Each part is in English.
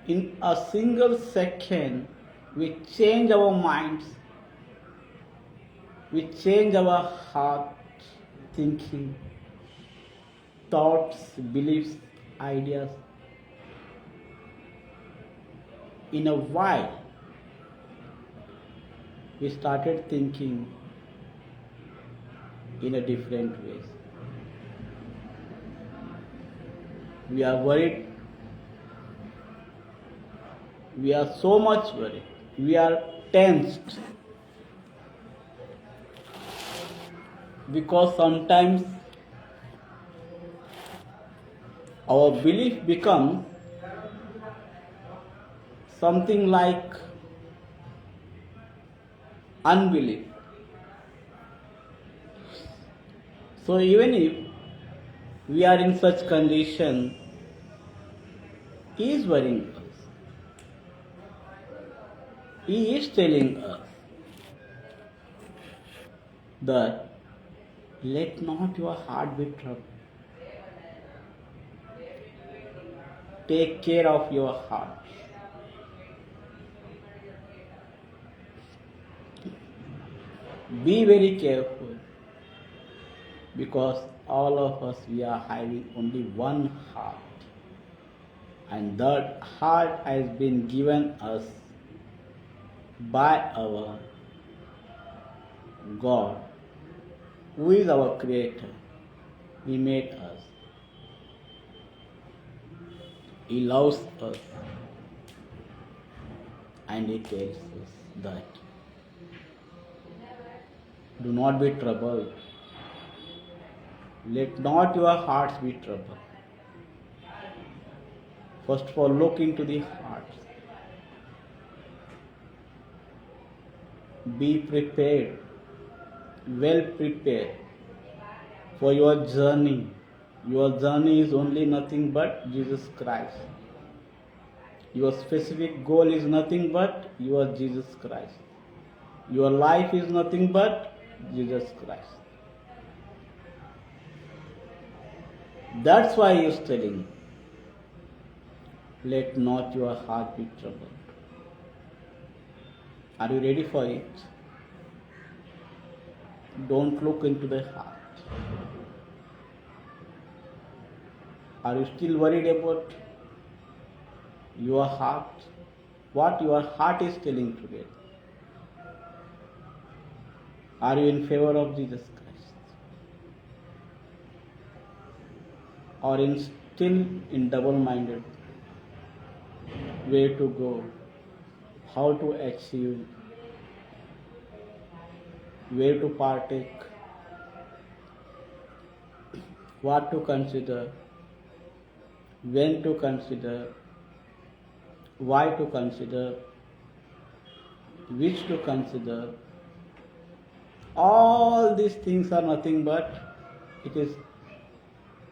In a single second, we change our minds, we change our heart, thinking, thoughts, beliefs, ideas. In a while, we started thinking in a different ways. We are worried. We are so much worried. We are tensed. Because sometimes our belief becomes something like unbelief. So even if we are in such condition, He is worrying us. He is telling us that let not your heart be troubled. Take care of your heart. Be very careful, because all of us, we are having only one heart, and that heart has been given us by our God, who is our Creator. He made us. He loves us, and He tells us that do not be troubled. Let not your hearts be troubled. First of all, look into the hearts. Be prepared, well prepared for your journey. Your journey is only nothing but Jesus Christ. Your specific goal is nothing but your Jesus Christ. Your life is nothing but Jesus Christ. That's why He is telling, let not your heart be troubled. Are you ready for it? Don't look into the heart. Are you still worried about your heart? What your heart is telling today? Are you in favor of Jesus Christ? Or still in double-minded? Where to go? How to achieve? Where to partake? What to consider? When to consider? Why to consider? Which to consider? All these things are nothing but it is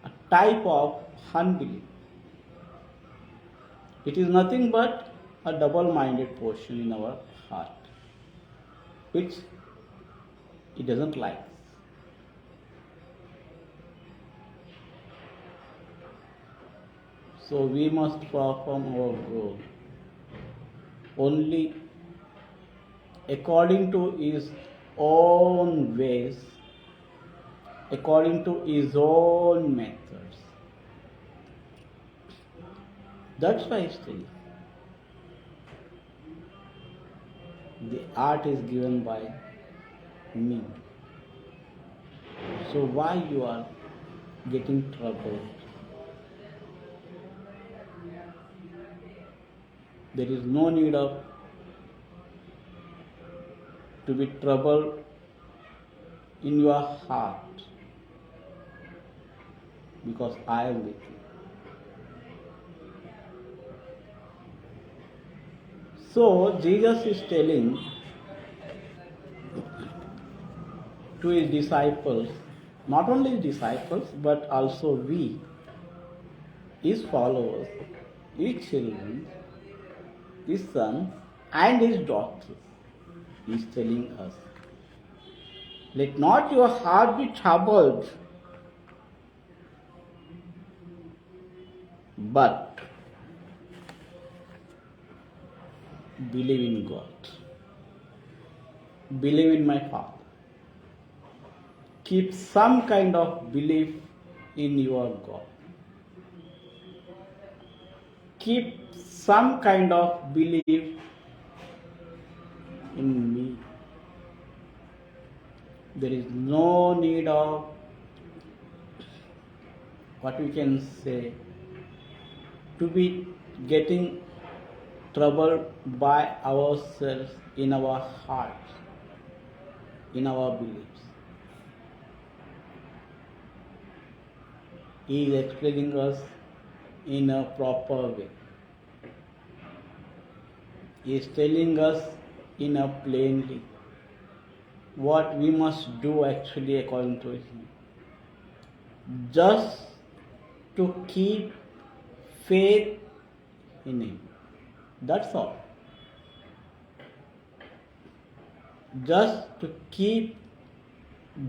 a type of unbelief. It is nothing but a double-minded portion in our heart, which He doesn't like. So we must perform our goal only according to His own ways, according to His own methods. That's why still the art is given by me. So why you are getting troubled? There is no need of to be troubled in your heart, because I am with you. So Jesus is telling to His disciples, not only His disciples but also we, His followers, His children, His sons and His daughters. He is telling us, let not your heart be troubled, but believe in God. Believe in my Father. Keep some kind of belief in your God. Keep some kind of belief in me. There is no need of what we can say to be getting troubled by ourselves in our hearts, in our beliefs. He is explaining us in a proper way. He is telling us in a plainly what we must do actually according to him. Just to keep faith in him. That's all. Just to keep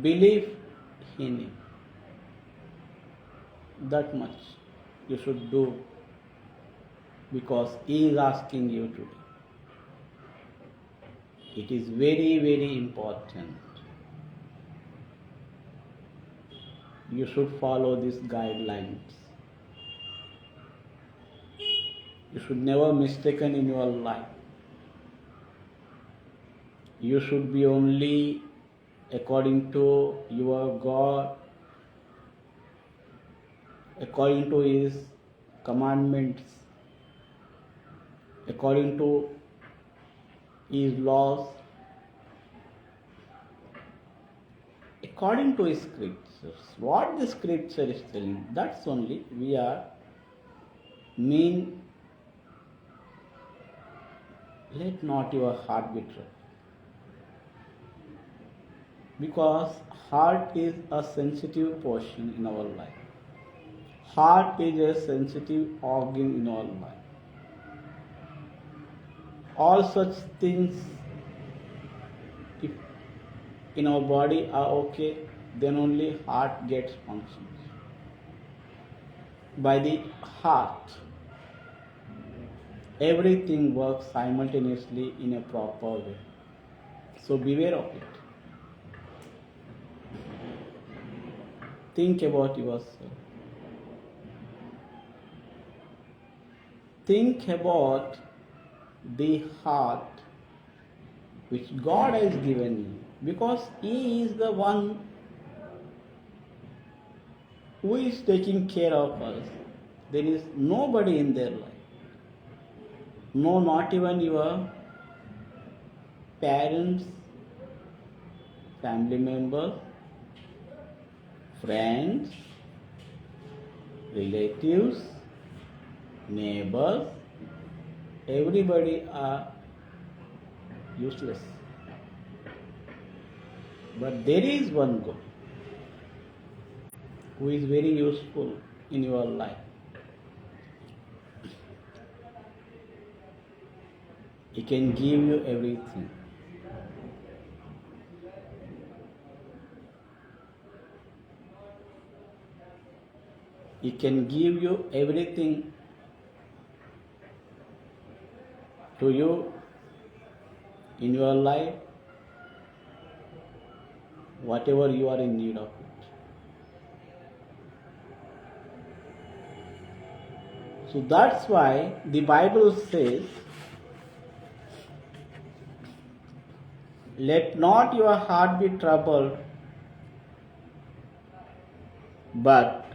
belief in him. That much you should do because he is asking you to do. It is very, very important. You should follow these guidelines. You should never mistaken in your life. You should be only according to your God, according to his commandments, according to his laws, according to his scriptures. What the scripture is telling, that's only we are mean. Let not your heart be troubled. Because heart is a sensitive portion in our life. Heart is a sensitive organ in our life. All such things, if in our body are okay, then only heart gets functions. By the heart, everything works simultaneously in a proper way. So beware of it. Think about yourself. Think about the heart which God has given you, because He is the one who is taking care of us. There is nobody in their life. No, not even your parents, family members, friends, relatives, neighbors, everybody are useless. But there is one God who is very useful in your life. He can give you everything. He can give you everything to you in your life, whatever you are in need of it. So that's why the Bible says, let not your heart be troubled, but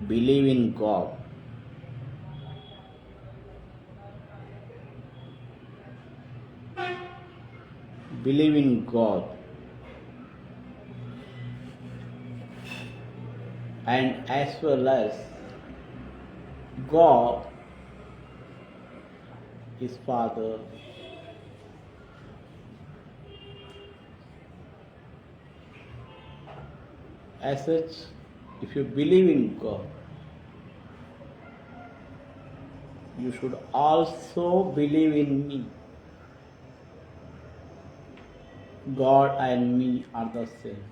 believe in God. Believe in God. And as well as God, His Father, as such, if you believe in God, you should also believe in me. God and me are the same.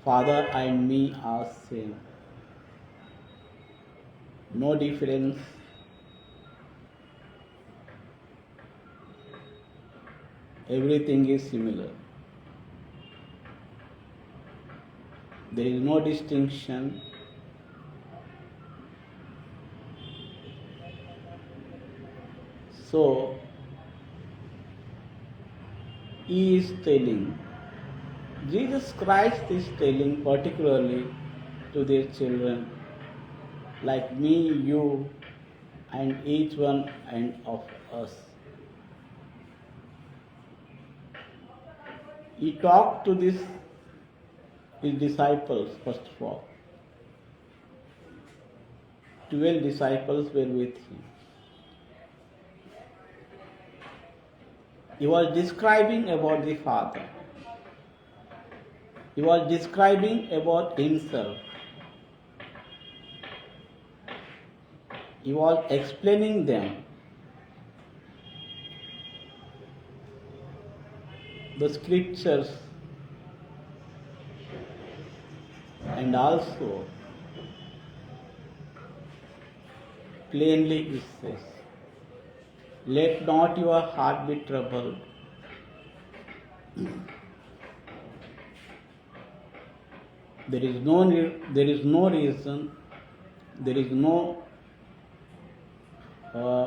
Father and me are same. No difference, everything is similar. There is no distinction. So, he is telling, Jesus Christ is telling particularly to their children, like me, you, and each one and of us. He talked to his disciples first of all. 12 disciples were with him. He was describing about the Father. He was describing about himself. He was explaining them the scriptures, and also plainly he says, let not your heart be troubled. There is no reason, there is no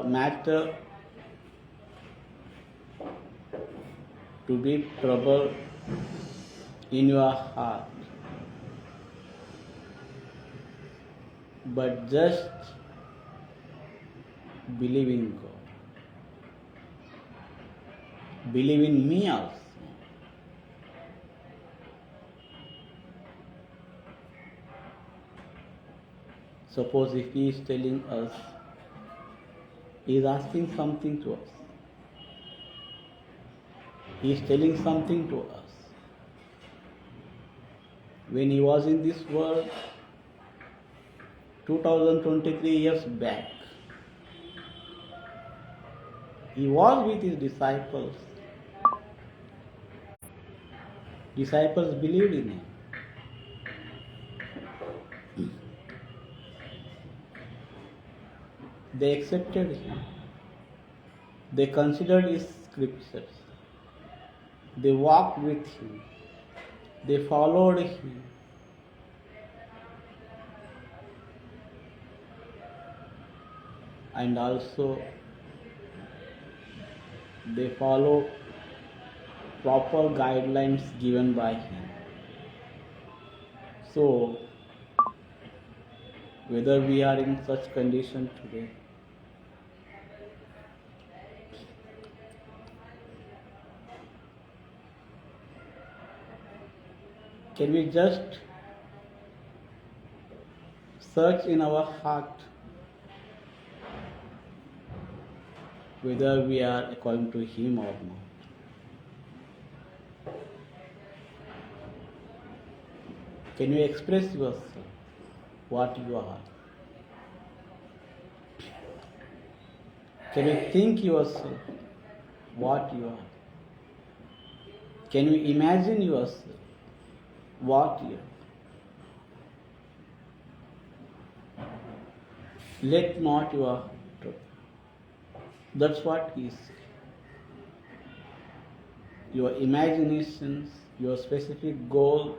matter to be troubled in your heart, but just believe in God. Believe in me also. Suppose if he is telling us, he is asking something to us. He is telling something to us. When he was in this world, 2023 years back, he was with his disciples. Disciples believed in him. They accepted him. They considered his scriptures. They walked with him. They followed him. And also they follow proper guidelines given by him. So, whether we are in such condition today, can we just search in our heart whether we are according to him or not? Can you express yourself, what you are? Can you think yourself, what you are? Can you imagine yourself, what you are? Let not your heart trouble. That's what he said. Your imaginations, your specific goal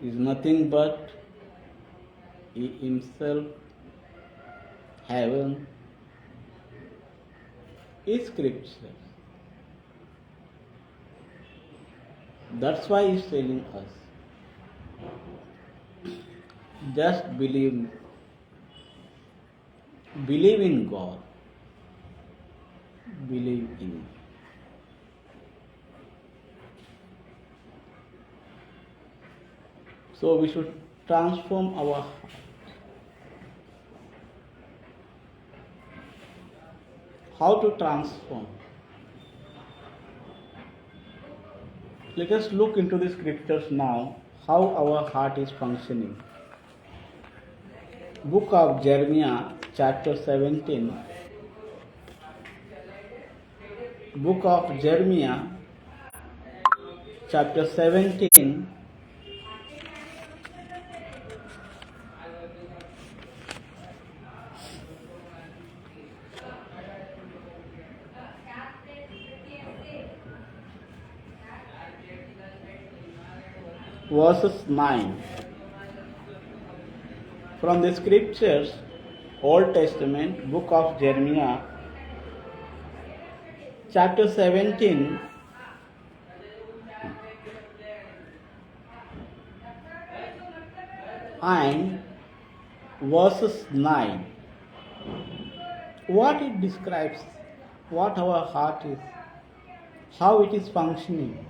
is nothing but he himself, heaven, his scriptures. That's why he's telling us, just believe in God, believe in me. So we should transform our heart. How to transform? Let us look into the scriptures now, how our heart is functioning. Book of Jeremiah, chapter 17. Book of Jeremiah, chapter 17. verses 9. From the scriptures, Old Testament, book of Jeremiah, chapter 17, and verses 9. What it describes, what our heart is, how it is functioning,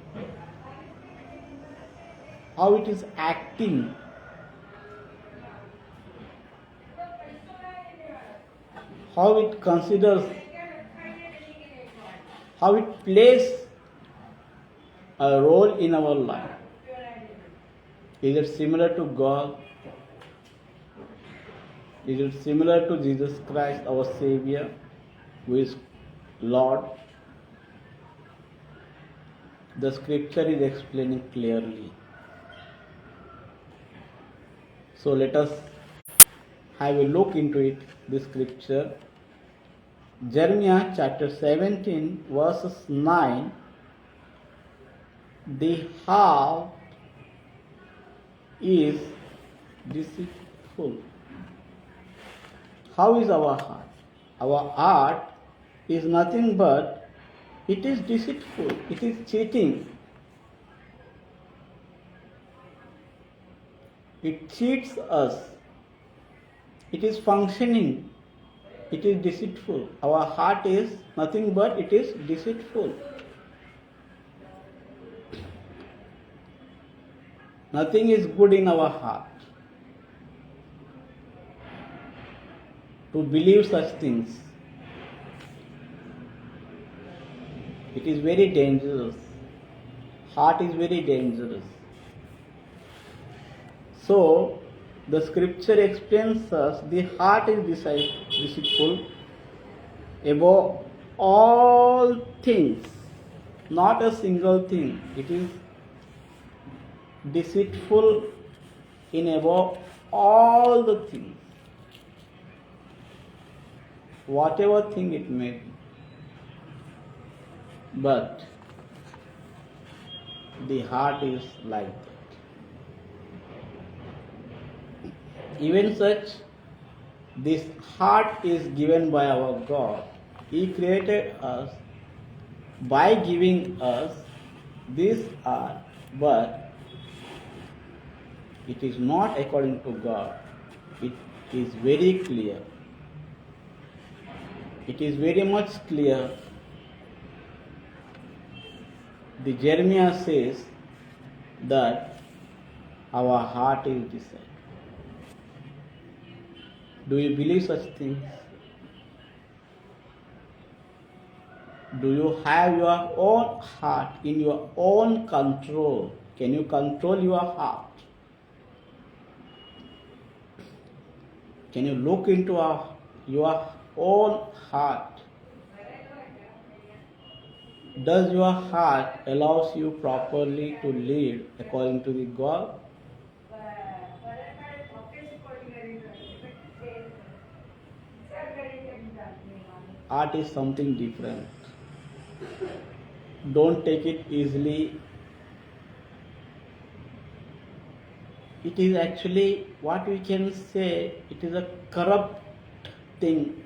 how it is acting, how it considers, how it plays a role in our life. Is it similar to God? Is it similar to Jesus Christ, our Savior, who is Lord? The scripture is explaining clearly. So let us have a look into it, the scripture. Jeremiah chapter 17, verses 9. The heart is deceitful. How is our heart? Our heart is nothing but it is deceitful, it is cheating. It cheats us. It is functioning. It is deceitful. Our heart is nothing but it is deceitful. Nothing is good in our heart. To believe such things, it is very dangerous. Heart is very dangerous. So, the scripture explains us the heart is deceitful above all things, not a single thing. It is deceitful in above all the things, whatever thing it may be. But the heart is like that. Even such, this heart is given by our God. He created us by giving us this heart, but it is not according to God. It is very clear. It is very much clear. The Jeremiah says that our heart is deceitful. Do you believe such things? Do you have your own heart in your own control? Can you control your heart? Can you look into your own heart? Does your heart allows you properly to lead according to the God? Art is something different. Don't take it easily. It is actually what we can say, it is a corrupt thing.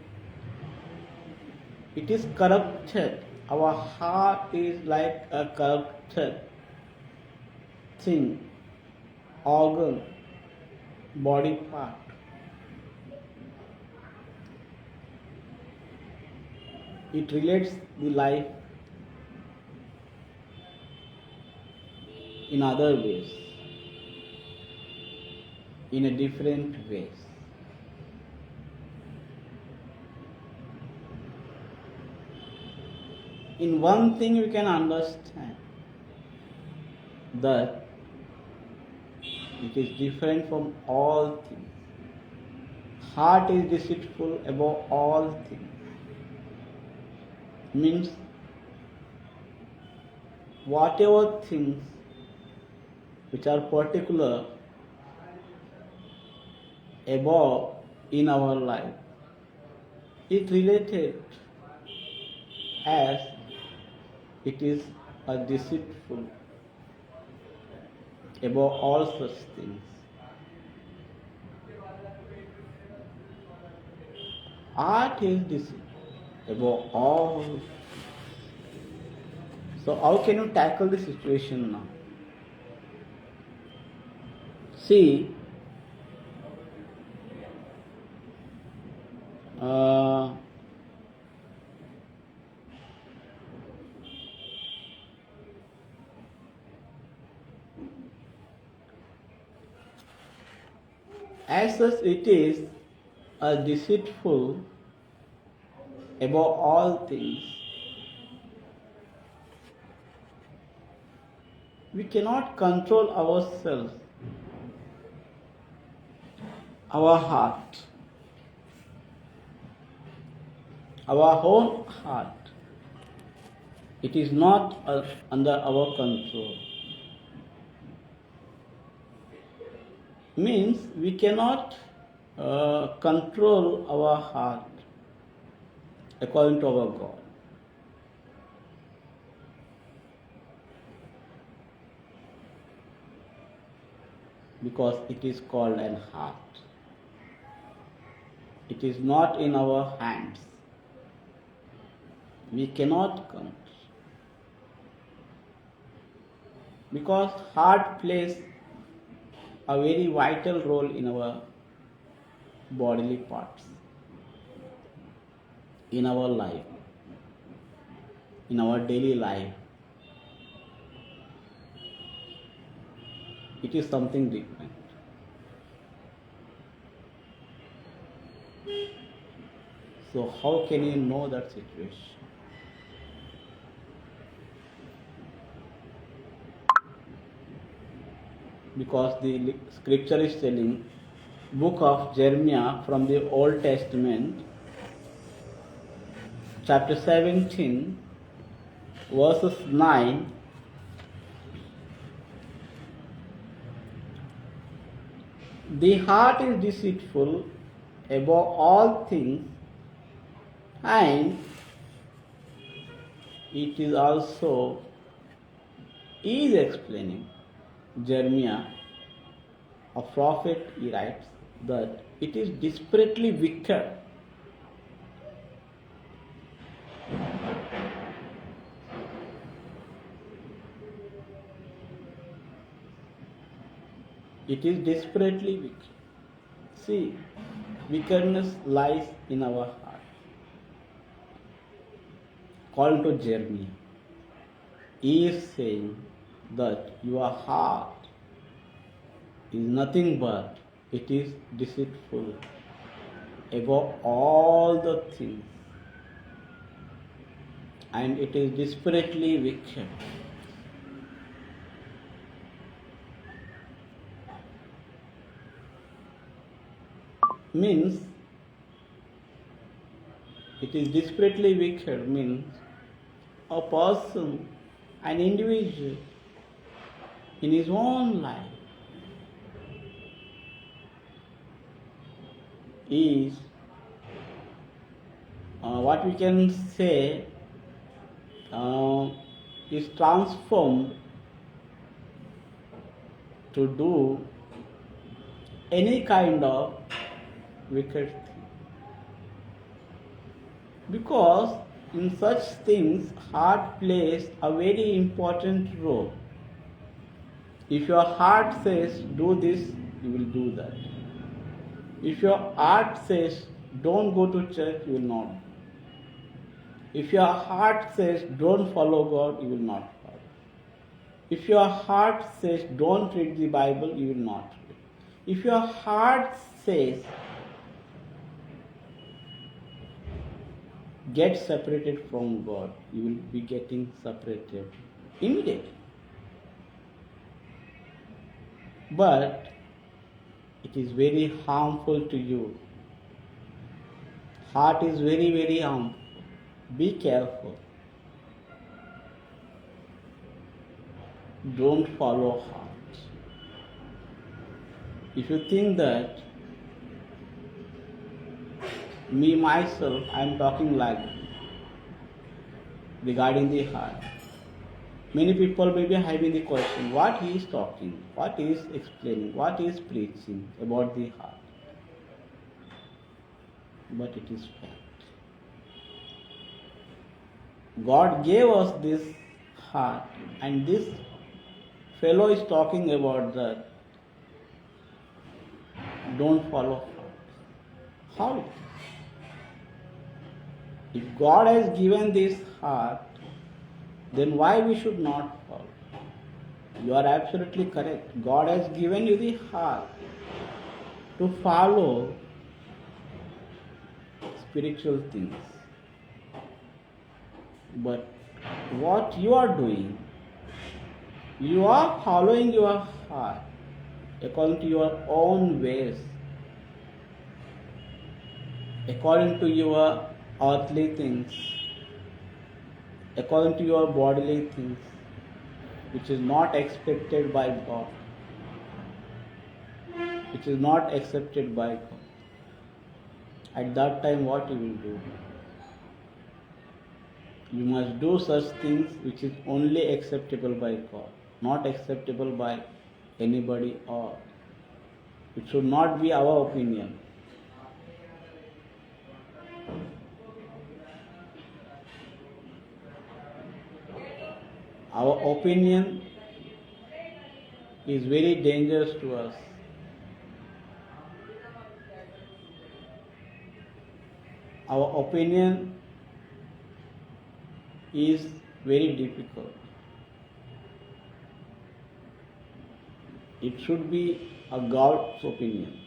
It is corrupted. Our heart is like a corrupted thing, organ, body part. It relates the life in other ways, in a different ways. In one thing you can understand, that it is different from all things. Heart is deceitful above all things. Means whatever things which are particular above in our life, it related as it is a deceitful. above all such things. Art is deceit above all. So how can you tackle the situation now? See, as such it is a deceitful above all things. We cannot control ourselves, our heart, our own heart. It is not under our control. Means we cannot control our heart according to our God. Because it is called an heart. It is not in our hands. We cannot control. Because heart plays a very vital role in our bodily parts, in our life, in our daily life. It is something different. So how can you know that situation? Because the scripture is telling, book of Jeremiah from the Old Testament, chapter 17, verses 9. The heart is deceitful above all things, and it is also, he is explaining, Jeremiah, a prophet, he writes that it is desperately wicked. It is desperately wicked. See, wickedness lies in our heart. Call to Jeremiah. He is saying that your heart is nothing but it is deceitful above all the things, and it is desperately wicked. Means it is desperately wicked means a person, an individual in his own life is what we can say is transformed to do any kind of wicked thing. Because in such things, heart plays a very important role. If your heart says, do this, you will do that. If your heart says, don't go to church, you will not. If your heart says, don't follow God, you will not follow. If your heart says, don't read the Bible, you will not read. If your heart says, get separated from God, you will be getting separated immediately. But it is very harmful to you. Heart is very, very harmful. Be careful. Don't follow heart. If you think that me myself, I am talking like regarding the heart. Many people may be having the question, what he is talking, what he is explaining, what he is preaching about the heart. But it is fact. God gave us this heart, and this fellow is talking about that. Don't follow heart. How? If God has given this heart, then why we should not follow? You are absolutely correct. God has given you the heart to follow spiritual things. But what you are doing, you are following your heart according to your own ways, according to your earthly things, according to your bodily things, which is not expected by God, which is not accepted by God. At that time, what you will do? You must do such things which is only acceptable by God, not acceptable by anybody else. It should not be our opinion. Our opinion is very dangerous to us. Our opinion is very difficult. It should be a God's opinion.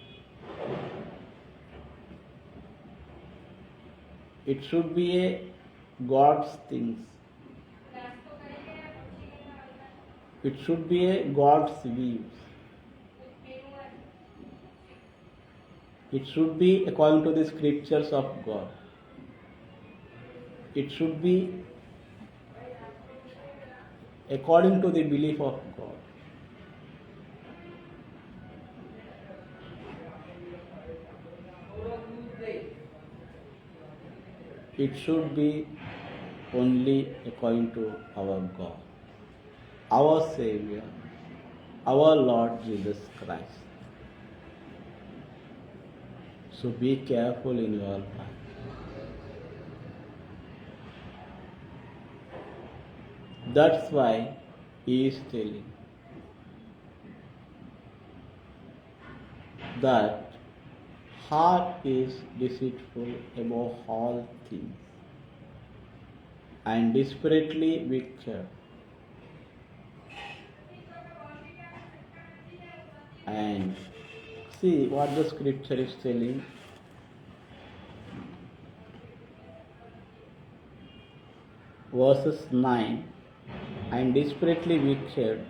It should be a God's things. It should be a God's views. It should be according to the scriptures of God. It should be according to the belief of God. It should be only according to our God, our Savior, our Lord Jesus Christ. So be careful in your life. That's why he is telling that heart is deceitful above all things and desperately wicked. And see what the scripture is telling. Verses 9, and desperately wicked,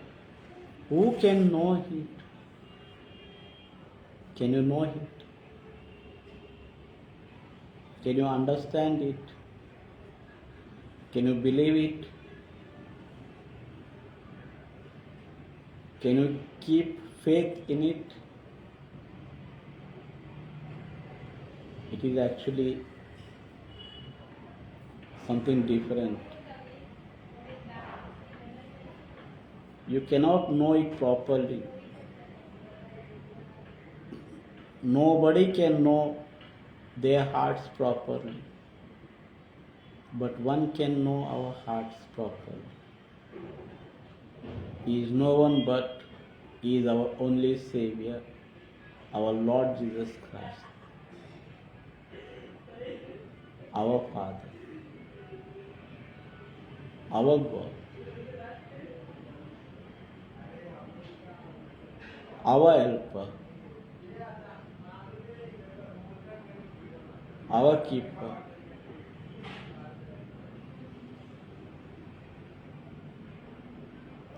who can know it? Can you know it? Can you understand it? Can you believe it? Can you keep faith in it? It is actually something different. You cannot know it properly. Nobody can know their hearts properly. But one can know our hearts properly. He is no one but He is our only Savior, our Lord Jesus Christ, our Father, our God, our helper, our keeper.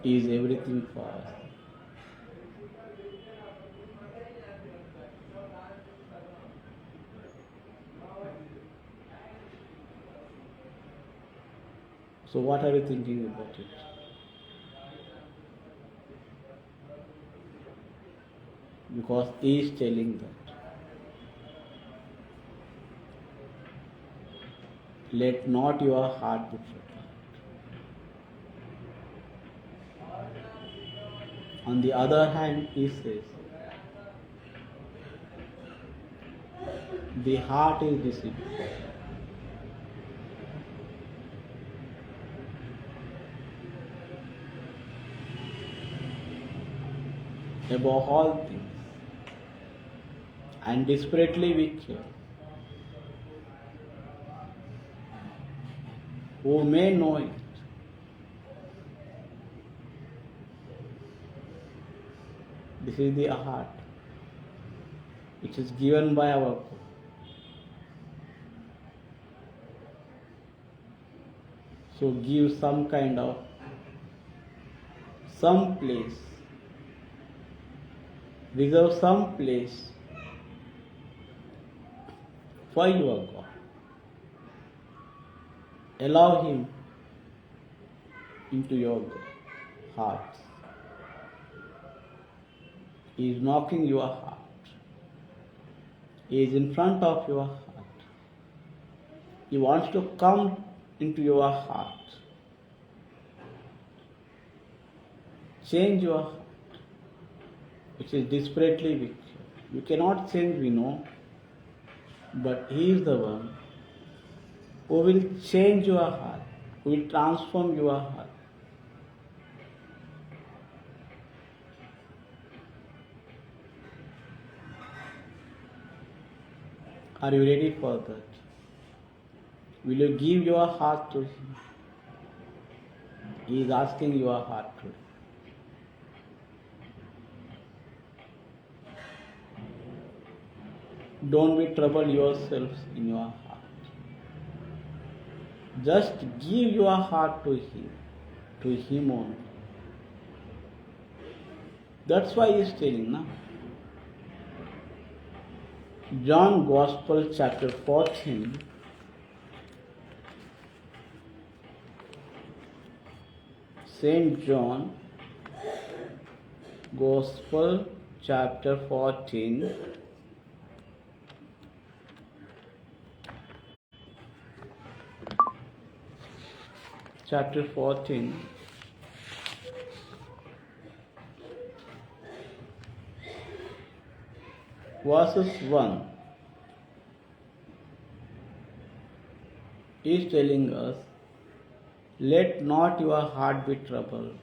He is everything for us. So what are you thinking about it? Because He is telling that. Let not your heart be troubled. On the other hand, he says, the heart is deceitful. Above all things, and desperately wicked. Who may know it? This is the heart which is given by our God. So give some kind of, some place, reserve some place for your God. Allow Him into your heart. He is knocking your heart. He is in front of your heart. He wants to come into your heart. Change your heart, which is desperately wicked. You cannot change, we know, but He is the one who will change your heart, who will transform your heart. Are you ready for that? Will you give your heart to Him? He is asking your heart today. Don't be trouble yourselves in your heart. Just give your heart to Him only. That's why He is telling now. John Gospel chapter 14. Saint John Gospel chapter 14. Chapter 14. Verses 1 is telling us, let not your heart be troubled.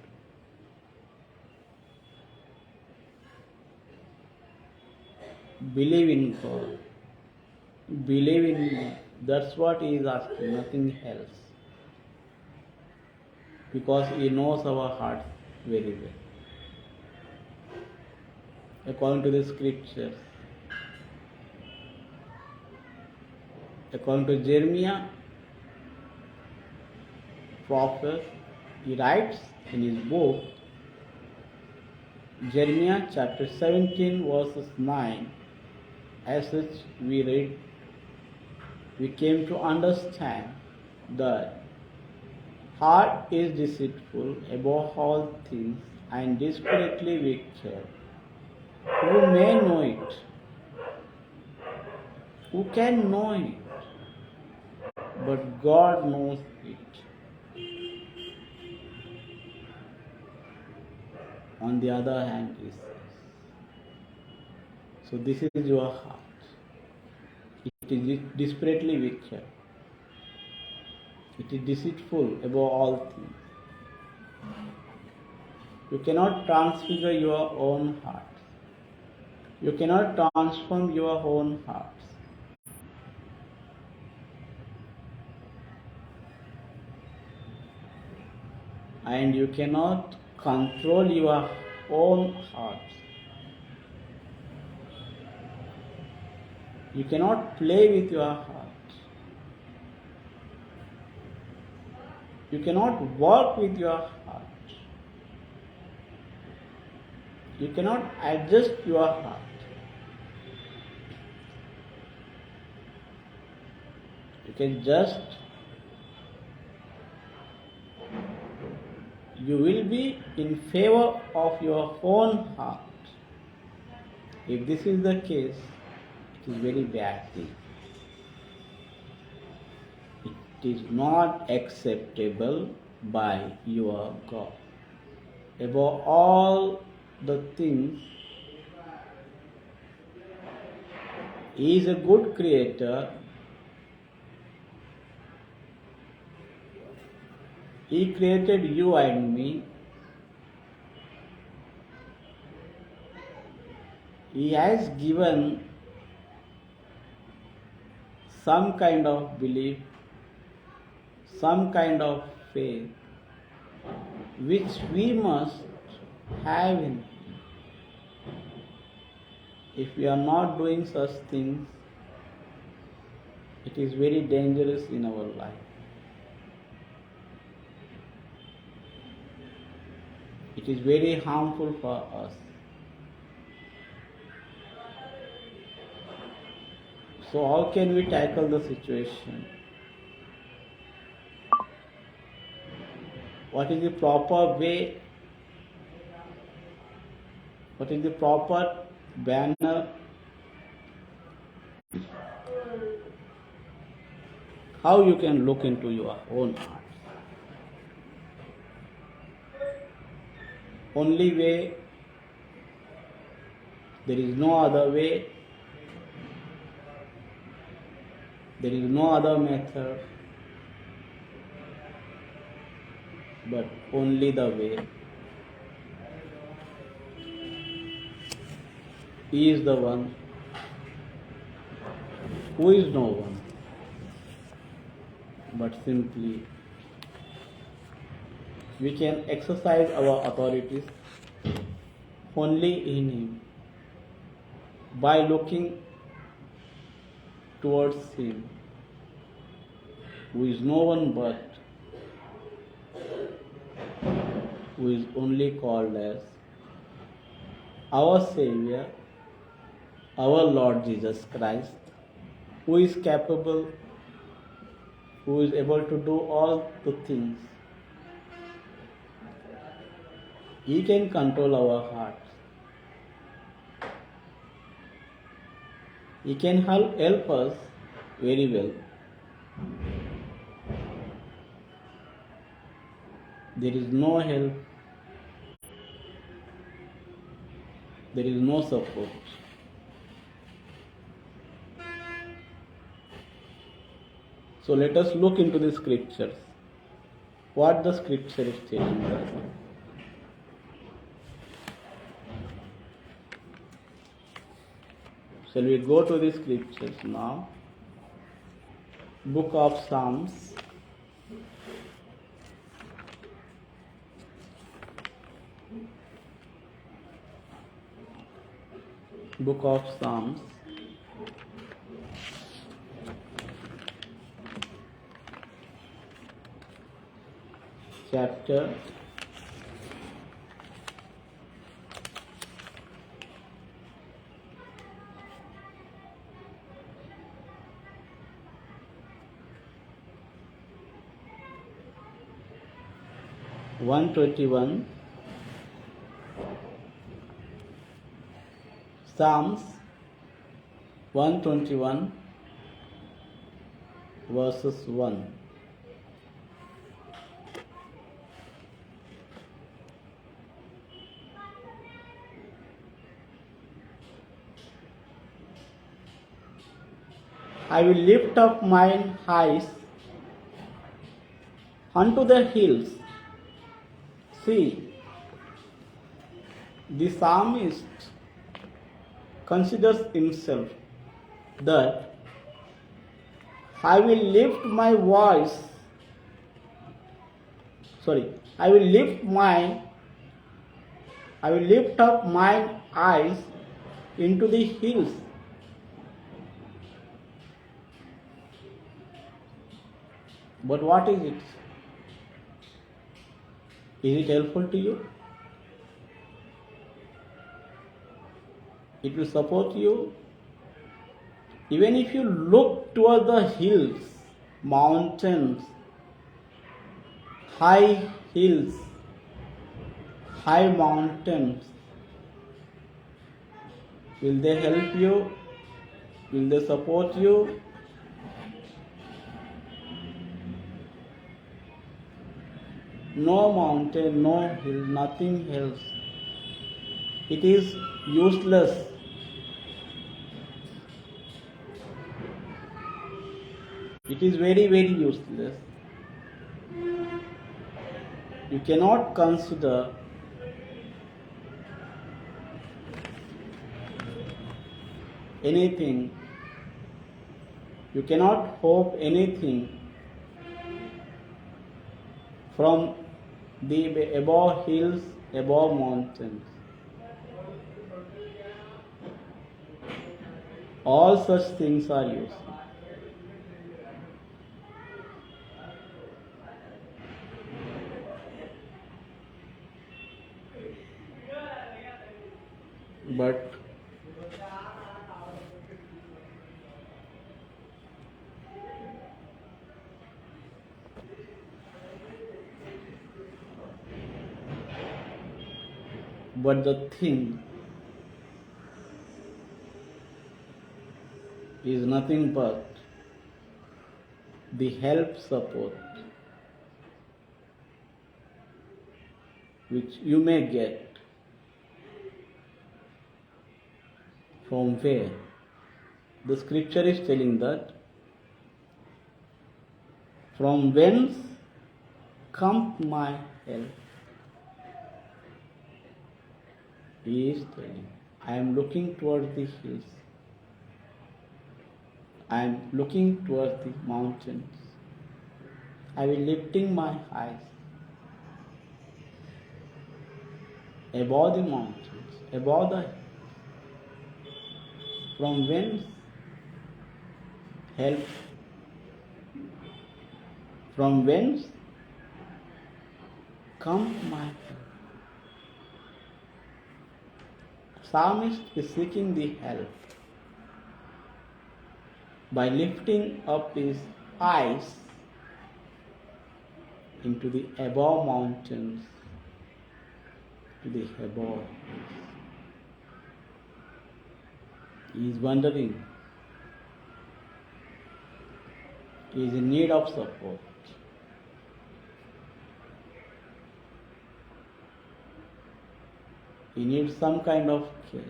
Believe in God. Believe in me. That's what He is asking, nothing else. Because He knows our hearts very well. According to the scriptures, according to Jeremiah, prophet, he writes in his book, Jeremiah chapter 17 verses 9, as such we read, we came to understand that heart is deceitful above all things and desperately wicked. Who may know it? Who can know it? But God knows it. On the other hand, He says, so this is your heart. It is desperately wicked. It is deceitful above all things. You cannot transfigure your own heart. You cannot transform your own hearts. And you cannot control your own heart. You cannot play with your heart. You cannot work with your heart. You cannot adjust your heart. You can just, you will be in favor of your own heart. If this is the case, it is very bad thing. It is not acceptable by your God. Above all the things. He is a good creator. He created you and me. He has given some kind of belief, some kind of faith, which we must have in Him. If we are not doing such things, it is very dangerous in our life. It is very harmful for us. So how can we tackle the situation? What is the proper way? What is the proper banner? How you can look into your own heart? Only way, there is no other way, there is no other method, but only the way. He is the one who is no one, but simply we can exercise our authorities only in Him, by looking towards Him, who is no one but, who is only called as our Savior, our Lord Jesus Christ, who is capable, who is able to do all the things. He can control our hearts. He can help us very well. There is no help, there is no support. So let us look into the scriptures. What the scripture is telling us. Shall we go to the scriptures now? Book of Psalms. Book of Psalms. Chapter 121. Psalms 121 verses 1. I will lift up mine eyes unto the hills. See, the psalmist considers himself that I will lift my voice, I will lift up mine eyes into the hills. But what is it? Is it helpful to you? It will support you. Even if you look toward the hills, mountains, high hills, high mountains, will they help you? Will they support you? No mountain, no hill, nothing else It is useless. It is very, very useless. You cannot consider anything. You cannot hope anything from the above hills, above mountains. All such things are useless. But the thing is nothing but the help support which you may get from where? The scripture is telling that from whence comes my help? He is telling, I am looking towards the hills. I am looking towards the mountains. I will lifting my eyes above the mountains, above the hills. From whence help? From whence comes my help? Psalmist is seeking the help by lifting up his eyes into the above mountains, to the above hills. He is wondering, he is in need of support. He needs some kind of care.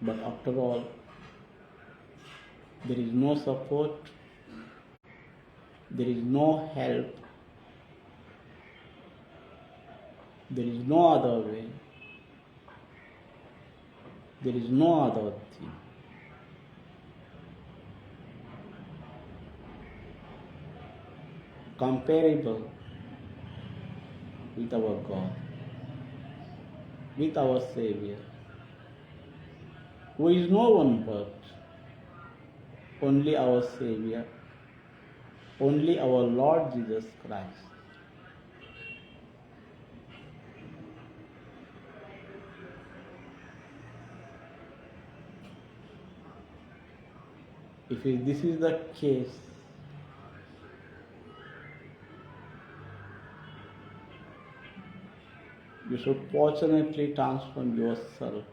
But after all, there is no support, there is no help, there is no other way, there is no other thing. Comparable with our God, with our Savior, who is no one but only our Savior, only our Lord Jesus Christ. If this is the case, you should fortunately transform yourself.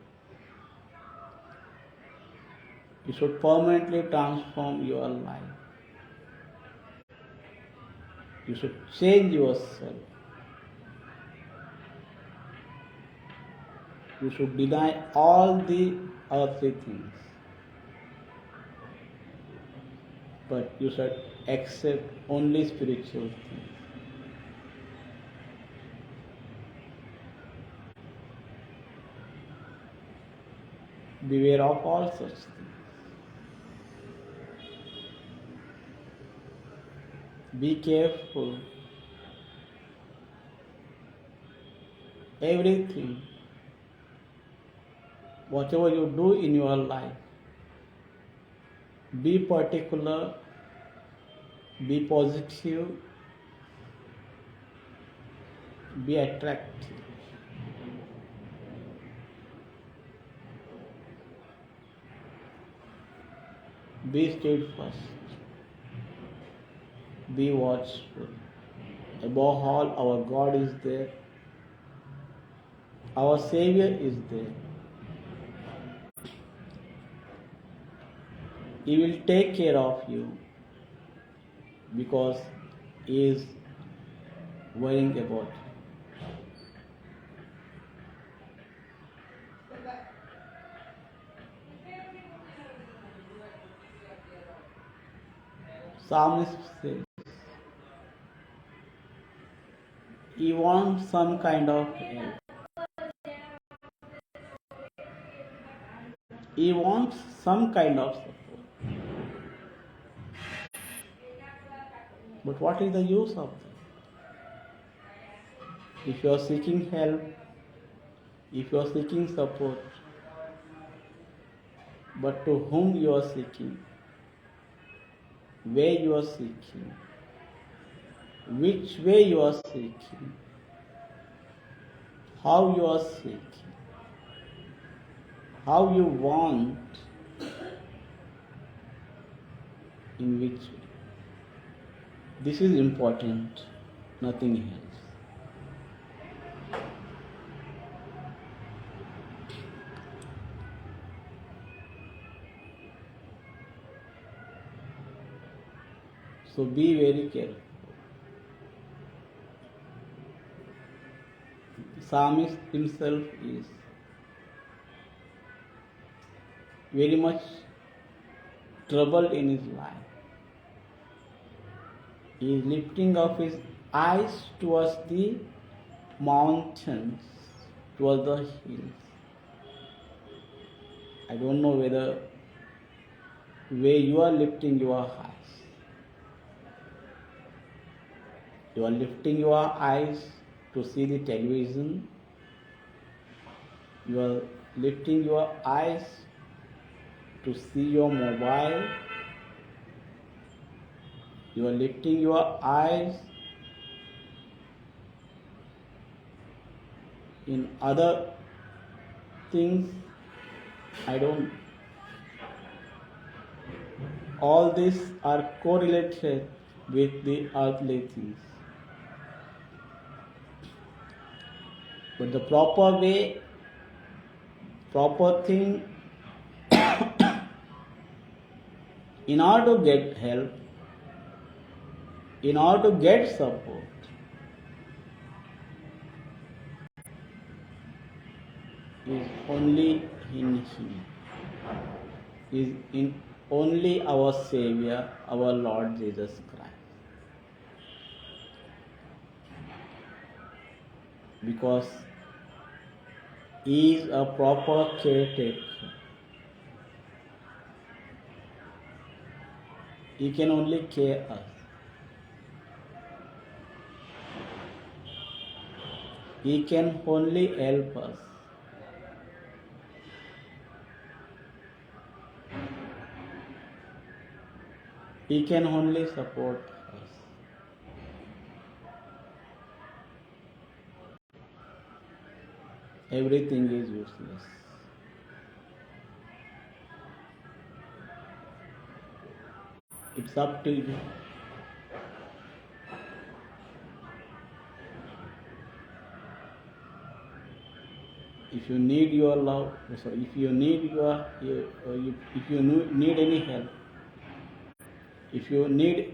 You should permanently transform your life. You should change yourself. You should deny all the earthly things. But you should accept only spiritual things. Beware of all such things. Be careful. Everything, whatever you do in your life, be particular, be positive, be attractive. Be steadfast. Be watchful. Above all, our God is there. Our Savior is there. He will take care of you. because he is worrying about you. Psalmist says he wants some kind of help. He wants some kind of support. But what is the use of that? If you are seeking help, if you are seeking support, but to whom you are seeking, where you are seeking, which way you are seeking, how you are seeking, how you want, in which way. This is important, nothing else. So be very careful. Psalmist himself is very much troubled in his life. He is lifting up his eyes towards the mountains, towards the hills. I don't know where you are lifting your eyes. You are lifting your eyes to see the television. You are lifting your eyes to see your mobile. You are lifting your eyes in other things. I don't. All these are correlated with the earthly things. But the proper way, proper thing, in order to get help, in order to get support, is only in Him, is in only our Savior, our Lord Jesus Christ. Because He is a proper caretaker. He can only care us. He can only help us. He can only support us. Everything is useless. It's up to you. If you need your love, if you need if you need any help, if you need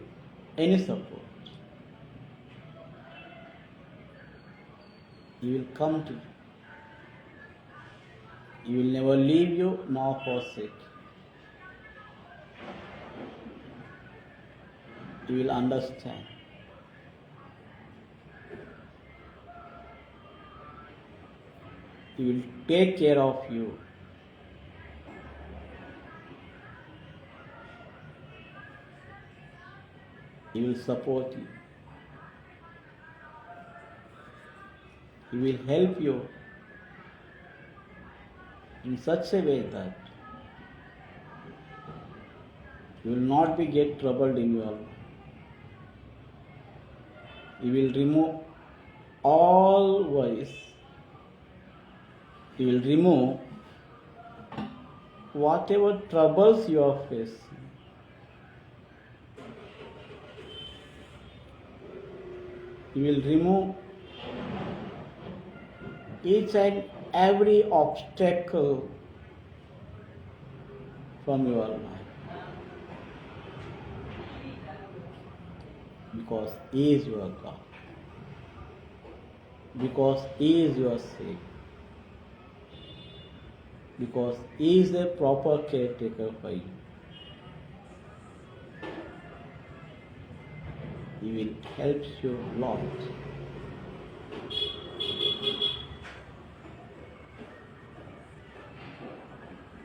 any support, He will come to you. He will never leave you nor forsake. He will understand. He will take care of you. He will support you. He will help you in such a way that you will not be get troubled in your life. He will remove all worries. He will remove whatever troubles you are facing. He will remove each and every obstacle from your life. because He is your God. Because He is your Savior. Because He is a proper caretaker for you. He will help you a lot.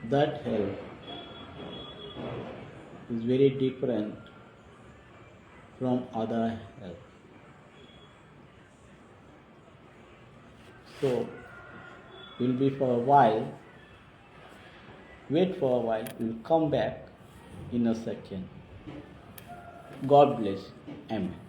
That help is very different from other help. So, will be for a while, wait for a while, we'll come back in a second. God bless. Amen.